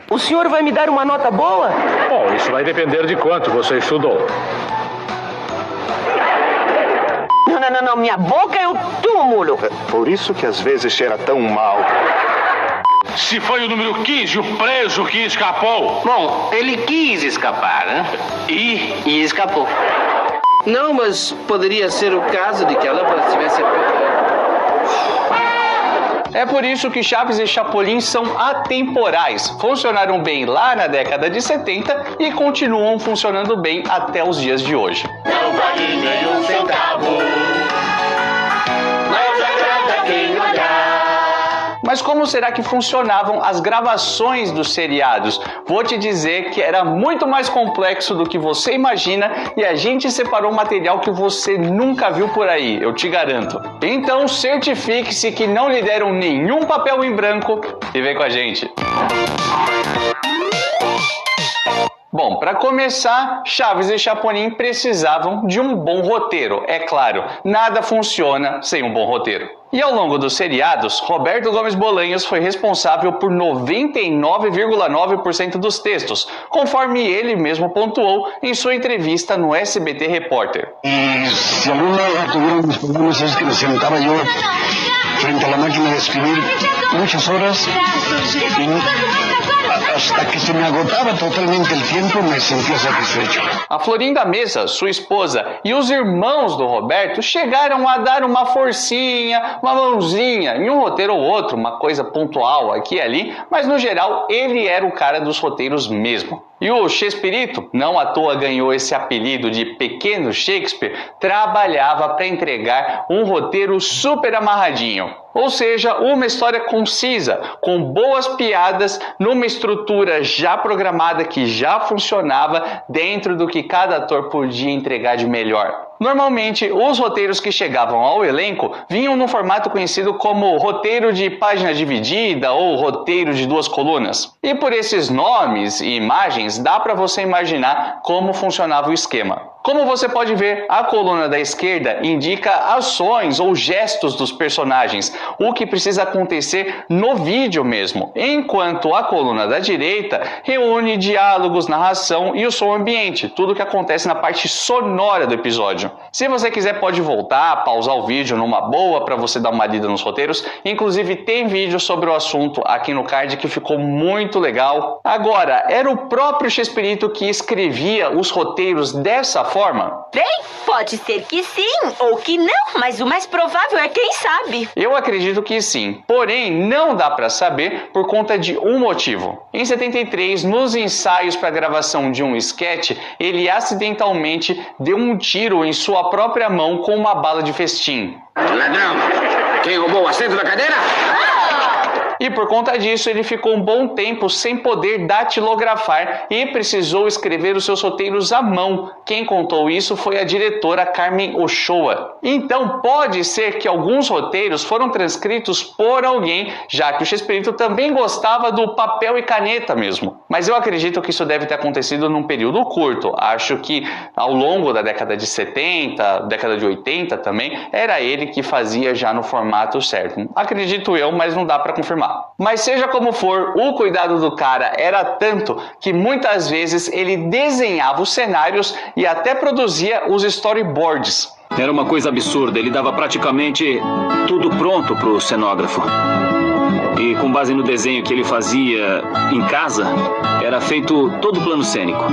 O senhor vai me dar uma nota boa? Bom, isso vai depender de quanto você estudou. Não, minha boca é o túmulo. Por isso que às vezes cheira tão mal. Se foi o número 15, o preso que escapou. Bom, ele quis escapar, né? E escapou. Não, mas poderia ser o caso de que a lâmpada estivesse... É por isso que Chaves e Chapolin são atemporais. Funcionaram bem lá na década de 70 e continuam funcionando bem até os dias de hoje. Não vale nem um centavo, mas agrada quem olhar. Mas como será que funcionavam as gravações dos seriados? Vou te dizer que era muito mais complexo do que você imagina e a gente separou material que você nunca viu por aí, eu te garanto. Então certifique-se que não lhe deram nenhum papel em branco e vem com a gente. Bom, para começar, Chaves e Chapolin precisavam de um bom roteiro. É claro, nada funciona sem um bom roteiro. E ao longo dos seriados, Roberto Gomes Bolanhos foi responsável por 99,9% dos textos, conforme ele mesmo pontuou em sua entrevista no SBT Repórter. E se algum dia tuviéramos problemas es que me sentaba yo frente a la máquina de escribir muchas horas y hasta que se me agotaba totalmente el tiempo me sentía satisfecho. A Florinda Mesa, sua esposa, e os irmãos do Roberto chegaram a dar uma forcinha, uma mãozinha em um roteiro ou outro, uma coisa pontual aqui e ali, mas no geral ele era o cara dos roteiros mesmo. E o Chespirito, não à toa ganhou esse apelido de Pequeno Shakespeare, trabalhava para entregar um roteiro super amarradinho. Ou seja, uma história concisa, com boas piadas, numa estrutura já programada que já funcionava dentro do que cada ator podia entregar de melhor. Normalmente, os roteiros que chegavam ao elenco vinham no formato conhecido como roteiro de página dividida ou roteiro de 2 colunas. E por esses nomes e imagens, dá para você imaginar como funcionava o esquema. Como você pode ver, a coluna da esquerda indica ações ou gestos dos personagens, o que precisa acontecer no vídeo mesmo, enquanto a coluna da direita reúne diálogos, narração e o som ambiente, tudo que acontece na parte sonora do episódio. Se você quiser pode voltar, pausar o vídeo numa boa para você dar uma lida nos roteiros, inclusive tem vídeo sobre o assunto aqui no card que ficou muito legal. Agora, era o próprio Chespirito que escrevia os roteiros dessa forma? Bem, pode ser que sim ou que não, mas o mais provável é quem sabe. Eu acredito que sim, porém não dá para saber por conta de um motivo. Em 73, nos ensaios para a gravação de um esquete, ele acidentalmente deu um tiro em sua própria mão com uma bala de festim. Ladrão, quem roubou o assento da cadeira? E por conta disso, ele ficou um bom tempo sem poder datilografar e precisou escrever os seus roteiros à mão. Quem contou isso foi a diretora Carmen Ochoa. Então pode ser que alguns roteiros foram transcritos por alguém, já que o Chespirito também gostava do papel e caneta mesmo. Mas eu acredito que isso deve ter acontecido num período curto. Acho que ao longo da década de 70, década de 80 também, era ele que fazia já no formato certo. Acredito eu, mas não dá para confirmar. Mas seja como for, o cuidado do cara era tanto que muitas vezes ele desenhava os cenários e até produzia os storyboards. Era uma coisa absurda, ele dava praticamente tudo pronto para o cenógrafo. E com base no desenho que ele fazia em casa, era feito todo o plano cênico.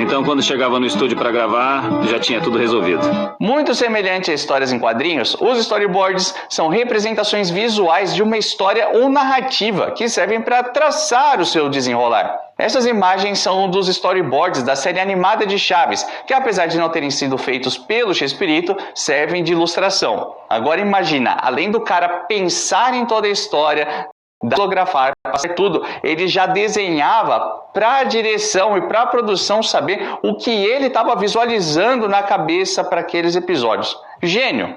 Então, quando chegava no estúdio para gravar, já tinha tudo resolvido. Muito semelhante a histórias em quadrinhos, os storyboards são representações visuais de uma história ou narrativa que servem para traçar o seu desenrolar. Essas imagens são dos storyboards da série animada de Chaves, que apesar de não terem sido feitos pelo Chespirito, servem de ilustração. Agora imagina, além do cara pensar em toda a história, datilografar, passar tudo, ele já desenhava para a direção e para a produção saber o que ele estava visualizando na cabeça para aqueles episódios. Gênio.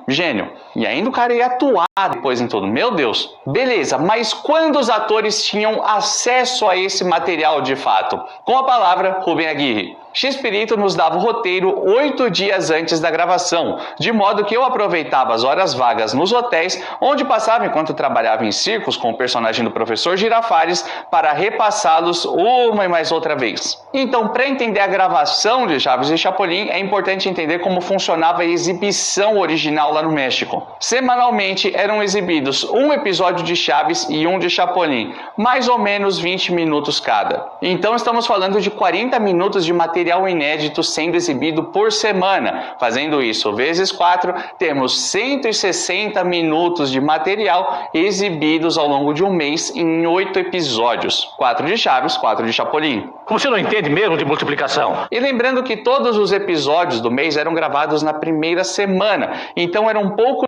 E ainda o cara ia atuar depois em tudo. Meu Deus. Beleza, mas quando os atores tinham acesso a esse material de fato? Com a palavra, Rubem Aguirre. Chespirito nos dava o roteiro 8 dias antes da gravação, de modo que eu aproveitava as horas vagas nos hotéis, onde passava enquanto trabalhava em circos com o personagem do professor Girafales, para repassá-los uma e mais outra vez. Então, para entender a gravação de Chaves e Chapolin, é importante entender como funcionava a exibição original lá no México. Semanalmente eram exibidos um episódio de Chaves e um de Chapolin, mais ou menos 20 minutos cada. Então estamos falando de 40 minutos de material inédito sendo exibido por semana. Fazendo isso vezes 4, temos 160 minutos de material exibidos ao longo de um mês em 8 episódios. 4 de Chaves, 4 de Chapolin. Você não entende mesmo de multiplicação? E lembrando que todos os episódios do mês eram gravados na primeira semana, então eram poucos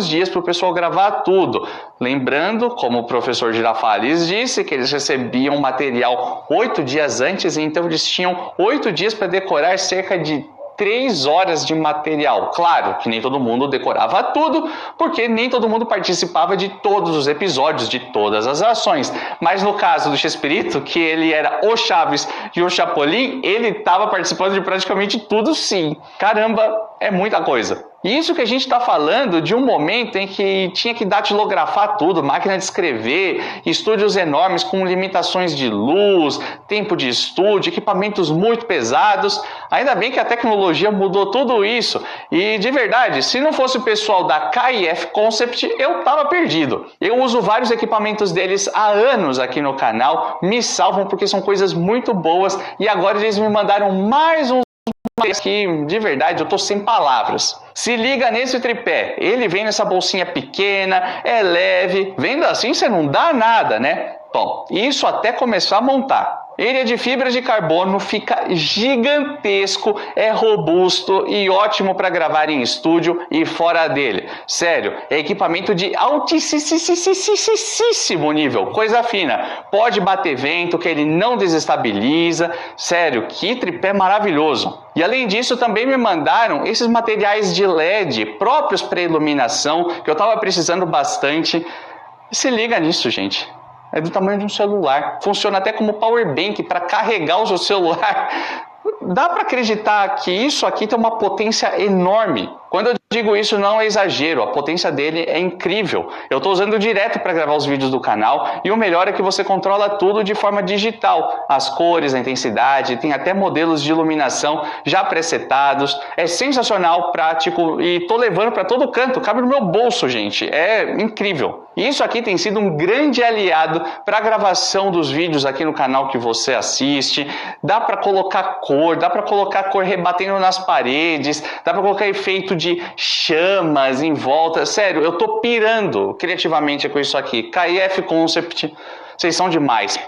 dias para o pessoal gravar tudo. Lembrando, como o professor Girafales disse, que eles recebiam material 8 dias antes, então eles tinham 8 dias para decorar cerca de 3 horas de material. Claro que nem todo mundo decorava tudo, porque nem todo mundo participava de todos os episódios, de todas as ações. Mas no caso do Chespirito, que ele era o Chaves e o Chapolin, ele estava participando de praticamente tudo sim. Caramba, é muita coisa. E isso que a gente está falando de um momento em que tinha que datilografar tudo, máquina de escrever, estúdios enormes com limitações de luz, tempo de estúdio, equipamentos muito pesados. Ainda bem que a tecnologia mudou tudo isso. E de verdade, se não fosse o pessoal da KIF Concept, eu estava perdido. Eu uso vários equipamentos deles há anos aqui no canal, me salvam porque são coisas muito boas e agora eles me mandaram mais um que de verdade eu tô sem palavras. Se liga nesse tripé, ele vem nessa bolsinha pequena, é leve, vendo assim você não dá nada, né? Bom, isso até começar a montar. Ele é de fibra de carbono, fica gigantesco, é robusto e ótimo para gravar em estúdio e fora dele. Sério, é equipamento de altíssimo nível, coisa fina. Pode bater vento que ele não desestabiliza. Sério, que tripé maravilhoso. E além disso, também me mandaram esses materiais de LED próprios para iluminação, que eu estava precisando bastante. Se liga nisso, gente. É do tamanho de um celular. Funciona até como power bank para carregar o seu celular. Dá para acreditar que isso aqui tem uma potência enorme. Quando eu digo isso, não é exagero, a potência dele é incrível. Eu estou usando direto para gravar os vídeos do canal e o melhor é que você controla tudo de forma digital. As cores, a intensidade, tem até modelos de iluminação já presetados. É sensacional, prático e estou levando para todo canto, cabe no meu bolso, gente. É incrível. E isso aqui tem sido um grande aliado para a gravação dos vídeos aqui no canal que você assiste. Dá para colocar cor, dá para colocar cor rebatendo nas paredes, dá para colocar efeito de chamas em volta. Sério, eu tô pirando criativamente com isso aqui. KIF Concept, vocês são demais.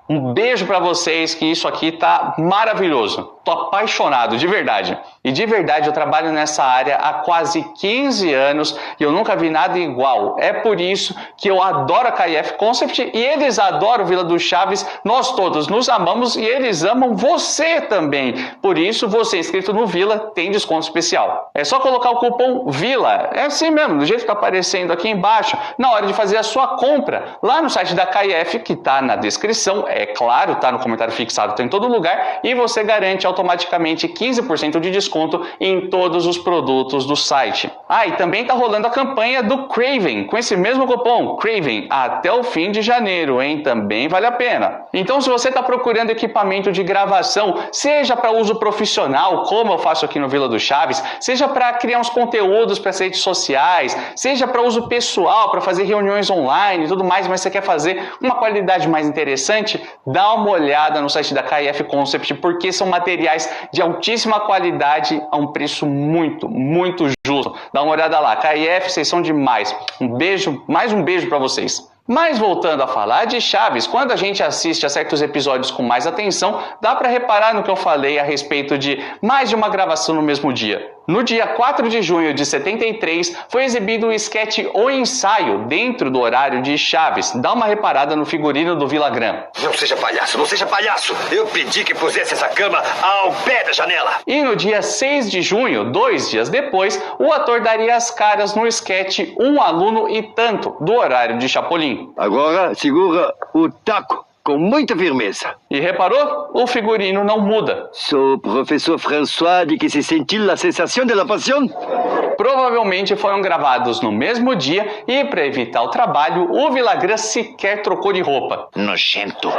Um beijo pra vocês, que isso aqui tá maravilhoso. Tô apaixonado, de verdade. E de verdade eu trabalho nessa área há quase 15 anos e eu nunca vi nada igual. É por isso que eu adoro a KIF Concept e eles adoram Vila do Chaves. Nós todos nos amamos e eles amam você também. Por isso, você inscrito no Vila tem desconto especial. É só colocar o cupom VILA. É assim mesmo, do jeito que tá aparecendo aqui embaixo, na hora de fazer a sua compra lá no site da KIF, que tá na descrição. É claro, tá no comentário fixado, tá em todo lugar, e você garante automaticamente 15% de desconto em todos os produtos do site. Ah, e também tá rolando a campanha do Craven, com esse mesmo cupom, Craven, até o fim de janeiro, hein? Também vale a pena. Então, se você tá procurando equipamento de gravação, seja para uso profissional, como eu faço aqui no Vila do Chaves, seja para criar uns conteúdos para as redes sociais, seja para uso pessoal, para fazer reuniões online e tudo mais, mas você quer fazer uma qualidade mais interessante, dá uma olhada no site da KIF Concept, porque são materiais de altíssima qualidade a um preço muito, muito justo. Dá uma olhada lá. KIF, vocês são demais. Um beijo, mais um beijo para vocês. Mas voltando a falar de Chaves, quando a gente assiste a certos episódios com mais atenção, dá para reparar no que eu falei a respeito de mais de uma gravação no mesmo dia. No dia 4 de junho de 73, foi exibido o esquete O Ensaio, dentro do horário de Chaves. Dá uma reparada no figurino do Villagrán. Não seja palhaço, não seja palhaço! Eu pedi que pusesse essa cama ao pé da janela! E no dia 6 de junho, 2 dias depois, o ator daria as caras no esquete Um Aluno e Tanto, do horário de Chapolin. Agora segura o taco com muita firmeza. E reparou? O figurino não muda. Sou o professor François de que se sentiu a sensação de la pasión. Provavelmente foram gravados no mesmo dia e, para evitar o trabalho, o Villagrán sequer trocou de roupa. Nojento.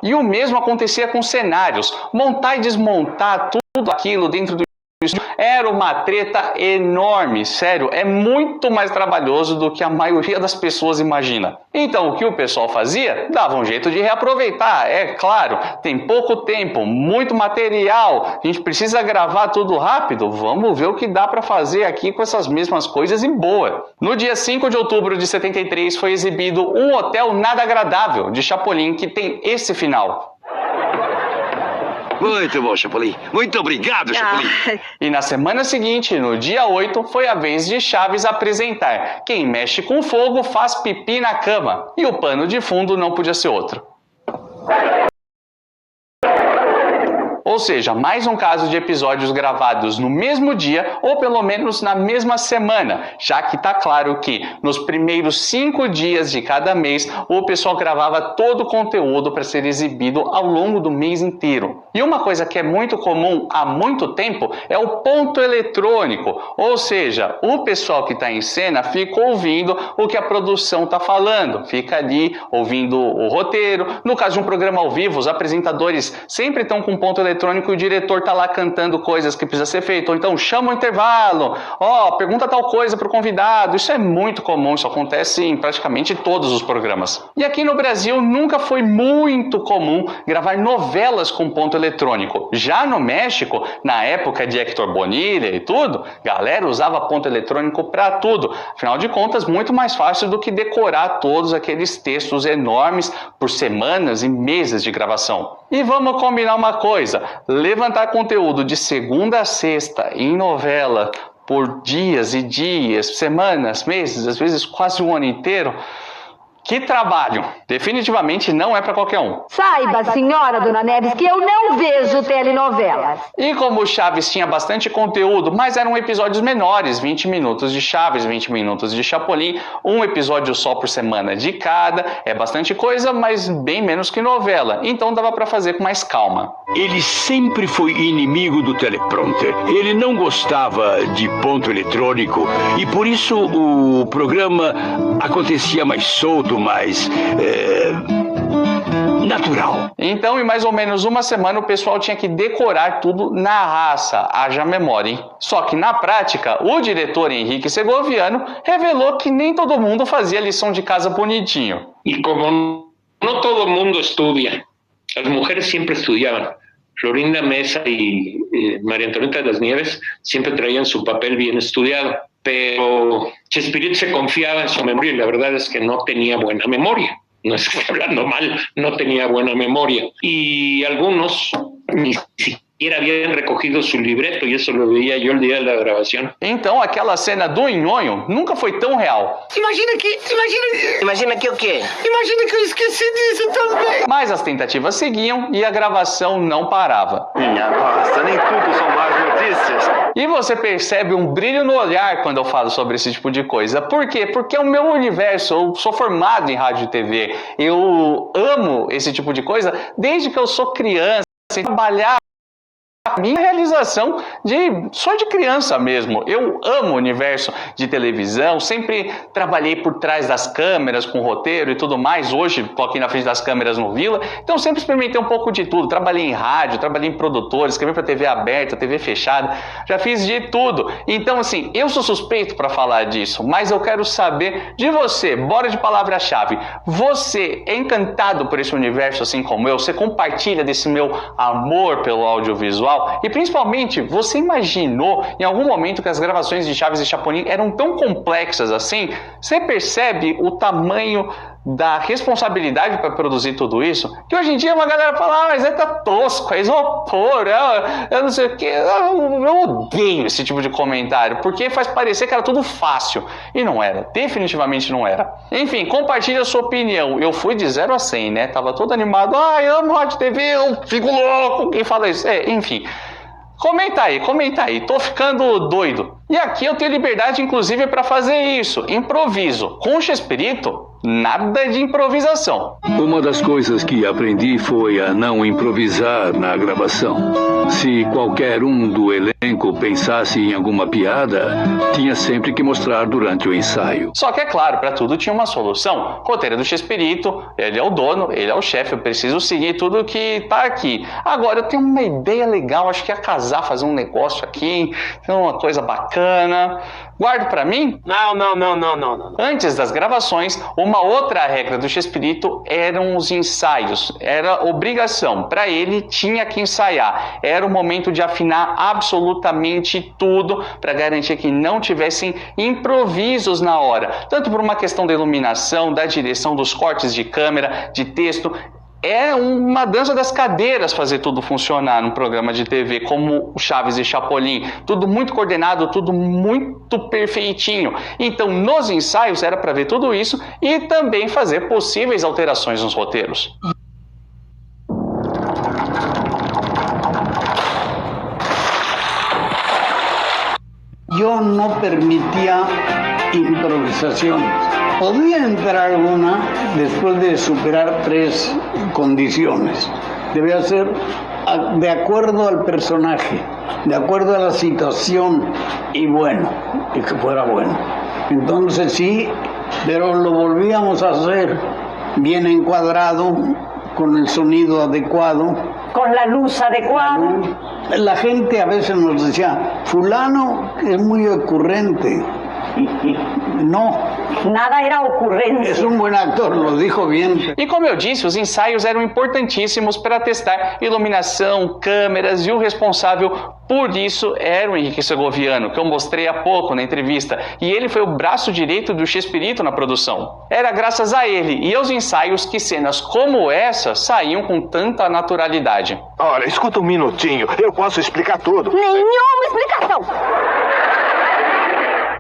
E o mesmo acontecia com cenários. Montar e desmontar tudo aquilo dentro do estúdio era uma treta enorme. Sério, é muito mais trabalhoso do que a maioria das pessoas imagina. Então, o que o pessoal fazia? Dava um jeito de reaproveitar. É claro, tem pouco tempo, muito material, a gente precisa gravar tudo rápido. Vamos ver o que dá para fazer aqui com essas mesmas coisas e boa. No dia 5 de outubro de 73 foi exibido Um Hotel Nada Agradável, de Chapolin, que tem esse final. Muito bom, Chapolin. Muito obrigado, Chapolin. E na semana seguinte, no dia 8, foi a vez de Chaves apresentar Quem Mexe com Fogo Faz Pipi na Cama. E o pano de fundo não podia ser outro. Ou seja, mais um caso de episódios gravados no mesmo dia ou pelo menos na mesma semana, já que está claro que nos primeiros 5 dias de cada mês o pessoal gravava todo o conteúdo para ser exibido ao longo do mês inteiro. E uma coisa que é muito comum há muito tempo é o ponto eletrônico, ou seja, o pessoal que está em cena fica ouvindo o que a produção está falando, fica ali ouvindo o roteiro. No caso de um programa ao vivo, os apresentadores sempre estão com ponto eletrônico e o diretor tá lá cantando coisas que precisa ser feito, ou então chama o intervalo, pergunta tal coisa pro convidado. Isso é muito comum, isso acontece em praticamente todos os programas. E aqui no Brasil nunca foi muito comum gravar novelas com ponto eletrônico. Já no México, na época de Héctor Bonilla e tudo, galera usava ponto eletrônico para tudo. Afinal de contas, muito mais fácil do que decorar todos aqueles textos enormes por semanas e meses de gravação. E vamos combinar uma coisa, levantar conteúdo de segunda a sexta em novela por dias e dias, semanas, meses, às vezes quase um ano inteiro, que trabalho! Definitivamente não é para qualquer um. Saiba, senhora Dona Neves, que eu não vejo telenovelas. E como o Chaves tinha bastante conteúdo, mas eram episódios menores, 20 minutos de Chaves, 20 minutos de Chapolin, um episódio só por semana de cada, é bastante coisa, mas bem menos que novela, então dava para fazer com mais calma. Ele sempre foi inimigo do teleprompter. Ele não gostava de ponto eletrônico e por isso o programa acontecia mais solto, mais natural. Então, em mais ou menos uma semana, o pessoal tinha que decorar tudo na raça, haja memória, hein? Só que na prática, o diretor Henrique Segoviano revelou que nem todo mundo fazia lição de casa bonitinho. E como no todo mundo estudia, as mulheres sempre estudiavam. Florinda Mesa y María Antonieta de las Nieves siempre traían su papel bien estudiado, pero Chespirito se confiaba en su memoria y la verdad es que no tenía buena memoria. No estoy hablando mal, no tenía buena memoria. Y algunos ni siquiera habían recogido su libreto y eso lo veía yo el día de la grabación. Então aquela cena do Nhonho nunca foi tão real. Imagina que o quê? Imagina que eu esqueci disso também. Mas as tentativas seguiam e a gravação não parava. Minha nossa, nem tudo são más notícias. E você percebe um brilho no olhar quando eu falo sobre esse tipo de coisa. Por quê? Porque é o meu universo, eu sou formado em rádio e TV. Eu amo esse tipo de coisa desde que eu sou criança, sem trabalhar. A minha realização só de criança mesmo. Eu amo o universo de televisão, sempre trabalhei por trás das câmeras, com roteiro e tudo mais. Hoje estou aqui na frente das câmeras no Vila, então sempre experimentei um pouco de tudo. Trabalhei em rádio, trabalhei em produtor, escrevi para TV aberta, TV fechada, já fiz de tudo. Então assim, eu sou suspeito para falar disso, mas eu quero saber de você, bora de palavra-chave. Você é encantado por esse universo assim como eu? Você compartilha desse meu amor pelo audiovisual? E principalmente, você imaginou em algum momento que as gravações de Chaves e Chapolin eram tão complexas assim? Você percebe o tamanho da responsabilidade para produzir tudo isso, que hoje em dia uma galera fala, mas tá tosco, é isopor, eu não sei o que, eu odeio esse tipo de comentário, porque faz parecer que era tudo fácil, e não era, definitivamente não era. Enfim, compartilhe a sua opinião, eu fui de 0 a 100, né, tava todo animado, eu amo Rádio TV, eu fico louco, quem fala isso, enfim. Comenta aí, tô ficando doido. E aqui eu tenho liberdade, inclusive, para fazer isso, improviso. Com o Chespirito, nada de improvisação. Uma das coisas que aprendi foi a não improvisar na gravação. Se qualquer um do elenco pensasse em alguma piada, tinha sempre que mostrar durante o ensaio. Só que é claro, para tudo tinha uma solução. Roteiro do Chespirito, ele é o dono, ele é o chefe, eu preciso seguir tudo que tá aqui. Agora, eu tenho uma ideia legal, acho que ia casar, fazer um negócio aqui, uma coisa bacana. Guardo pra mim? Não. Antes das gravações, uma outra regra do Chespirito eram os ensaios. Era obrigação. Pra ele, tinha que ensaiar. Era o momento de afinar absolutamente tudo para garantir que não tivessem improvisos na hora. Tanto por uma questão da iluminação, da direção, dos cortes de câmera, de texto. É uma dança das cadeiras fazer tudo funcionar num programa de TV como o Chaves e Chapolin. Tudo muito coordenado, tudo muito perfeitinho. Então, nos ensaios era para ver tudo isso e também fazer possíveis alterações nos roteiros. Yo no permitía improvisaciones. Podía entrar alguna después de superar 3 condiciones. Debía ser de acuerdo al personaje, de acuerdo a la situación y bueno, y que fuera bueno. Entonces sí, pero lo volvíamos a hacer bien encuadrado, con el sonido adecuado. Con la luz adecuada. La gente a veces nos decía, fulano es muy ocurrente. No. Nada era ocurrência. É um bom ator, lo dijo bien. E como eu disse, os ensaios eram importantíssimos para testar iluminação, câmeras, e o responsável por isso era o Henrique Segoviano, que eu mostrei há pouco na entrevista, e ele foi o braço direito do Chespirito na produção. Era graças a ele e aos ensaios que cenas como essa saíam com tanta naturalidade. Olha, escuta um minutinho, eu posso explicar tudo. Nenhuma explicação!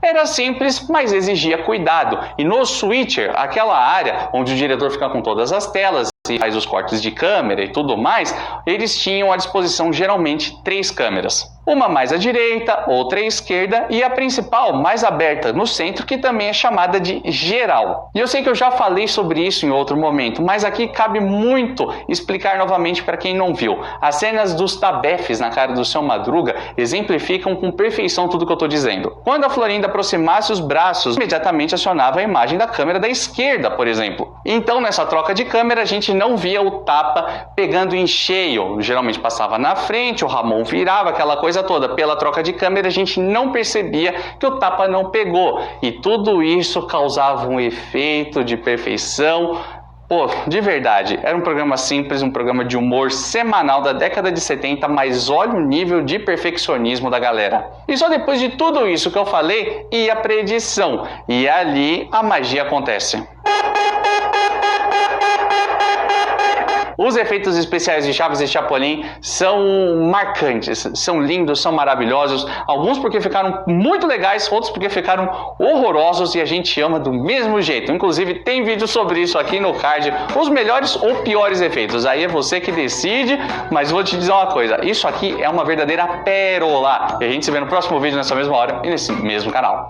Era simples, mas exigia cuidado. E no switcher, aquela área onde o diretor fica com todas as telas e faz os cortes de câmera e tudo mais, eles tinham à disposição geralmente 3 câmeras. Uma mais à direita, outra à esquerda e a principal mais aberta no centro, que também é chamada de geral. E eu sei que eu já falei sobre isso em outro momento, mas aqui cabe muito explicar novamente para quem não viu. As cenas dos tabefes na cara do Seu Madruga exemplificam com perfeição tudo que eu estou dizendo. Quando a Florinda aproximasse os braços, imediatamente acionava a imagem da câmera da esquerda, por exemplo. Então, nessa troca de câmera, a gente não via o tapa pegando em cheio. Geralmente passava na frente, o Ramon virava, aquela coisa toda. Pela troca de câmera, a gente não percebia que o tapa não pegou. E tudo isso causava um efeito de perfeição. Pô, de verdade, era um programa simples, um programa de humor semanal da década de 70, mas olha o nível de perfeccionismo da galera. E só depois de tudo isso que eu falei, ia pra edição. E ali a magia acontece. Os efeitos especiais de Chaves e Chapolin são marcantes, são lindos, são maravilhosos. Alguns porque ficaram muito legais, outros porque ficaram horrorosos e a gente ama do mesmo jeito. Inclusive tem vídeo sobre isso aqui no card, os melhores ou piores efeitos. Aí é você que decide, mas vou te dizer uma coisa, isso aqui é uma verdadeira pérola. E a gente se vê no próximo vídeo nessa mesma hora e nesse mesmo canal.